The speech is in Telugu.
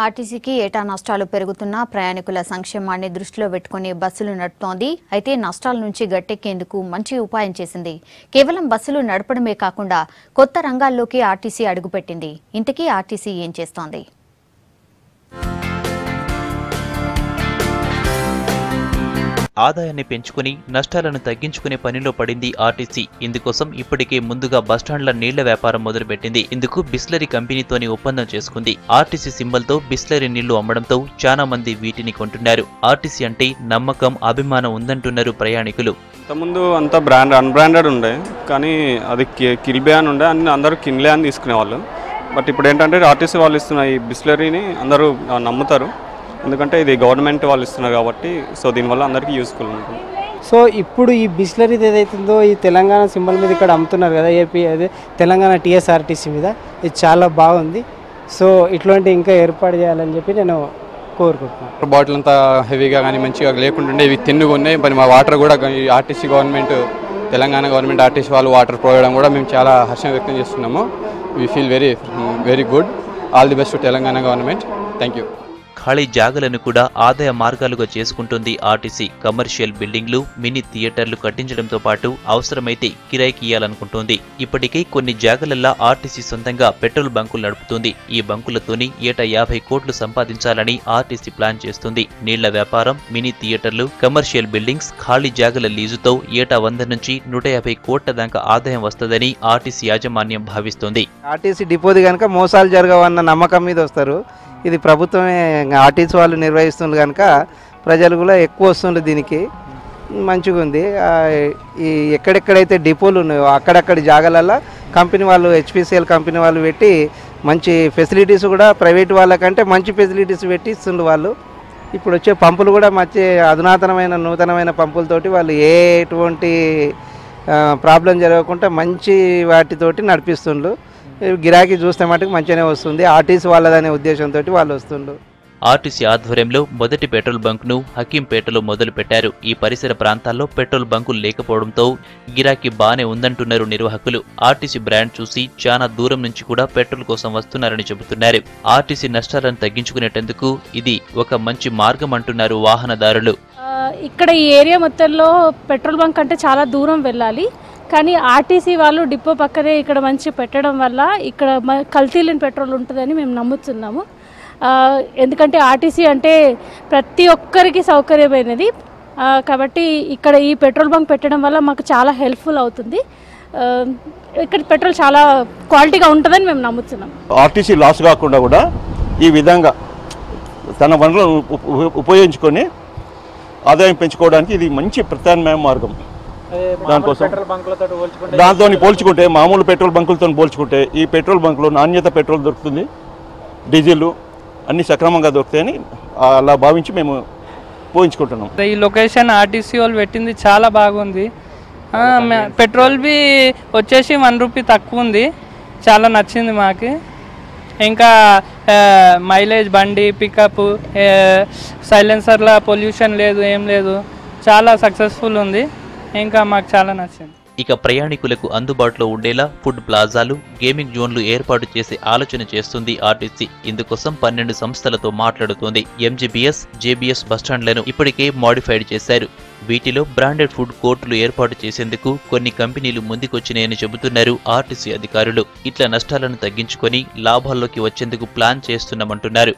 ఆర్టీసీకి ఏటా నష్టాలు పెరుగుతున్నా ప్రయాణికుల సంక్షేమాన్ని దృష్టిలో పెట్టుకుని బస్సులు నడుపుతోంది. అయితే నష్టాల నుంచి గట్టెక్కేందుకు మంచి ఉపాయం చేసింది. కేవలం బస్సులు నడపడమే కాకుండా కొత్త రంగాల్లోకి ఆర్టీసీ అడుగుపెట్టింది. ఇంతకీ ఆర్టీసీ ఏం చేస్తోంది? ఆదాయాన్ని పెంచుకుని నష్టాలను తగ్గించుకునే పనిలో పడింది ఆర్టీసీ. ఇందుకోసం ఇప్పటికే ముందుగా బస్టాండ్ల నీళ్ల వ్యాపారం మొదలుపెట్టింది. ఇందుకు బిస్లరీ కంపెనీతోని ఒప్పందం చేసుకుంది. ఆర్టీసీ సింబల్తో బిస్లరీ నీళ్లు అమ్మడంతో చాలా మంది వీటిని కొంటున్నారు. ఆర్టీసీ అంటే నమ్మకం, అభిమానం ఉందంటున్నారు ప్రయాణికులు. ఇంతకుముందు అంతా అన్బ్రాండెడ్ ఉండే, కానీ అది కిల్బే అని ఉండే, అన్ని అందరూ కిన్లే అని తీసుకునేవాళ్ళు. బట్ ఇప్పుడు ఏంటంటే ఆర్టీసీ వాళ్ళు ఇస్తున్న ఈ బిస్లరీని అందరూ నమ్ముతారు, ఎందుకంటే ఇది గవర్నమెంట్ వాళ్ళు ఇస్తున్నారు కాబట్టి. సో దీనివల్ల అందరికీ యూస్ఫుల్ ఉంటుంది. సో ఇప్పుడు ఈ బిస్లరీది ఏదైతుందో ఈ తెలంగాణ సింబల్ మీద ఇక్కడ అమ్ముతున్నారు కదా, ఏపీ అదే తెలంగాణ టీఎస్ఆర్టీసీ మీద, ఇది చాలా బాగుంది. సో ఇట్లాంటి ఇంకా ఏర్పాటు చేయాలని చెప్పి నేను కోరుకుంటున్నాను. బాటిల్ అంతా హెవీగా కానీ మంచిగా లేకుంటుండే ఇవి తిన్నుగా ఉన్నాయి. మరి మా వాటర్ కూడా RTC government, Telangana government RTC వాళ్ళు వాటర్ ప్రొవైడ్ కూడా మేము చాలా హర్షం వ్యక్తం చేస్తున్నాము. We feel very good. All the best to Telangana government. Thank you. ఖాళీ జాగలను కూడా ఆదాయ మార్గాలుగా చేసుకుంటుంది ఆర్టీసీ. కమర్షియల్ బిల్డింగ్లు, మినీ థియేటర్లు కట్టించడంతో పాటు అవసరమైతే కిరాయికి ఇయ్యాలనుకుంటోంది. ఇప్పటికే కొన్ని జాగలల్లా ఆర్టీసీ సొంతంగా పెట్రోల్ బంకులు నడుపుతుంది. ఈ బంకులతోని ఏటా 50 కోట్లు సంపాదించాలని ఆర్టీసీ ప్లాన్ చేస్తుంది. నీళ్ల వ్యాపారం, మినీ థియేటర్లు, కమర్షియల్ బిల్డింగ్స్, ఖాళీ జాగల లీజుతో ఏటా 100 నుంచి 150 కోట్ల దాకా ఆదాయం వస్తుందని ఆర్టీసీ యాజమాన్యం భావిస్తోంది. ఆర్టీసీ డిపోది కనుక మోసాలు జరగవన్న నమ్మకం మీద వస్తారు. ఇది ప్రభుత్వమే ఆర్టీసీ వాళ్ళు నిర్వహిస్తుంది కనుక ప్రజలు కూడా ఎక్కువ వస్తుండ్రు. దీనికి మంచిగా ఉంది. ఈ ఎక్కడెక్కడైతే డిపోలు ఉన్నాయో అక్కడక్కడి జాగాలల్లో కంపెనీ వాళ్ళు, హెచ్పిసిఎల్ కంపెనీ వాళ్ళు పెట్టి మంచి ఫెసిలిటీస్ కూడా ప్రైవేట్ వాళ్ళకంటే మంచి ఫెసిలిటీస్ పెట్టి ఇస్తుండ్రు వాళ్ళు. ఇప్పుడు వచ్చే పంపులు కూడా మంచి నూతనమైన పంపులతోటి వాళ్ళు ఎటువంటి ప్రాబ్లం జరగకుండా మంచి వాటితోటి నడిపిస్తుండ్రు. గిరాకీ చూస్తే మటుకు మంచిగానే వస్తుంది. ఆర్టీసీ వాళ్ళదనే ఉద్దేశంతో వాళ్ళు వస్తుండ్రు. ఆర్టీసీ ఆధ్వర్యంలో మొదటి పెట్రోల్ బంక్ను హకీంపేటలో మొదలు పెట్టారు. ఈ పరిసర ప్రాంతాల్లో పెట్రోల్ బంకులు లేకపోవడంతో గిరాకీ బానే ఉందంటున్నారు నిర్వాహకులు. ఆర్టీసీ బ్రాండ్ చూసి చాలా దూరం నుంచి కూడా పెట్రోల్ కోసం వస్తున్నారని చెబుతున్నారు. ఆర్టీసీ నష్టాలను తగ్గించుకునేటందుకు ఇది ఒక మంచి మార్గం అంటున్నారు వాహనదారులు. ఇక్కడ ఈ ఏరియా మొత్తంలో పెట్రోల్ బంక్ అంటే చాలా దూరం వెళ్ళాలి, కానీ ఆర్టీసీ వాళ్ళు డిపో పక్కనే ఇక్కడ మంచి పెట్టడం వల్ల ఇక్కడ కల్తీ లేని పెట్రోల్ ఉంటుందని మేము నమ్ముతున్నాము. ఎందుకంటే ఆర్టీసీ అంటే ప్రతి ఒక్కరికి సౌకర్యమైనది కాబట్టి ఇక్కడ ఈ పెట్రోల్ బంక్ పెట్టడం వల్ల మాకు చాలా హెల్ప్ఫుల్ అవుతుంది. ఇక్కడ పెట్రోల్ చాలా క్వాలిటీగా ఉంటుందని మేము నమ్ముతున్నాం. ఆర్టీసీ లాస్ కాకుండా కూడా ఈ విధంగా తన వనరులను ఉపయోగించుకొని ఆదాయం పెంచుకోవడానికి ఇది మంచి ప్రత్యామ్నాయ మార్గం. దాంతో పోల్చుకుంటే, మామూలు పెట్రోల్ బంకులతో పోల్చుకుంటే ఈ పెట్రోల్ బంకులో నాణ్యత పెట్రోల్ దొరుకుతుంది, డీజిల్ అన్ని సక్రమంగా దొరుకుతాయని అలా భావించి మేము పోయించుకుంటున్నాం. ఈ లొకేషన్ ఆర్టీసీ వాళ్ళు పెట్టింది చాలా బాగుంది. పెట్రోల్ బి వచ్చేసి 1 రూపీ తక్కువ ఉంది, చాలా నచ్చింది మాకు. ఇంకా మైలేజ్, బండి పికప్, సైలెన్సర్ల పొల్యూషన్ లేదు, ఏం లేదు, చాలా సక్సెస్ఫుల్ ఉంది. ఇంకా మాకు చాలా నచ్చింది. ఇక ప్రయాణికులకు అందుబాటులో ఉండేలా ఫుడ్ ప్లాజాలు, గేమింగ్ జోన్లు ఏర్పాటు చేసే ఆలోచన చేస్తుంది ఆర్టీసీ. ఇందుకోసం 12 సంస్థలతో మాట్లాడుతోంది. ఎంజీబీఎస్, జేబీఎస్ బస్టాండ్లను ఇప్పటికే మాడిఫైడ్ చేశారు. వీటిలో బ్రాండెడ్ ఫుడ్ కోర్టులు ఏర్పాటు చేసేందుకు కొన్ని కంపెనీలు ముందుకొచ్చినాయని చెబుతున్నారు ఆర్టీసీ అధికారులు. ఇట్లా నష్టాలను తగ్గించుకొని లాభాల్లోకి వచ్చేందుకు ప్లాన్ చేస్తున్నామంటున్నారు.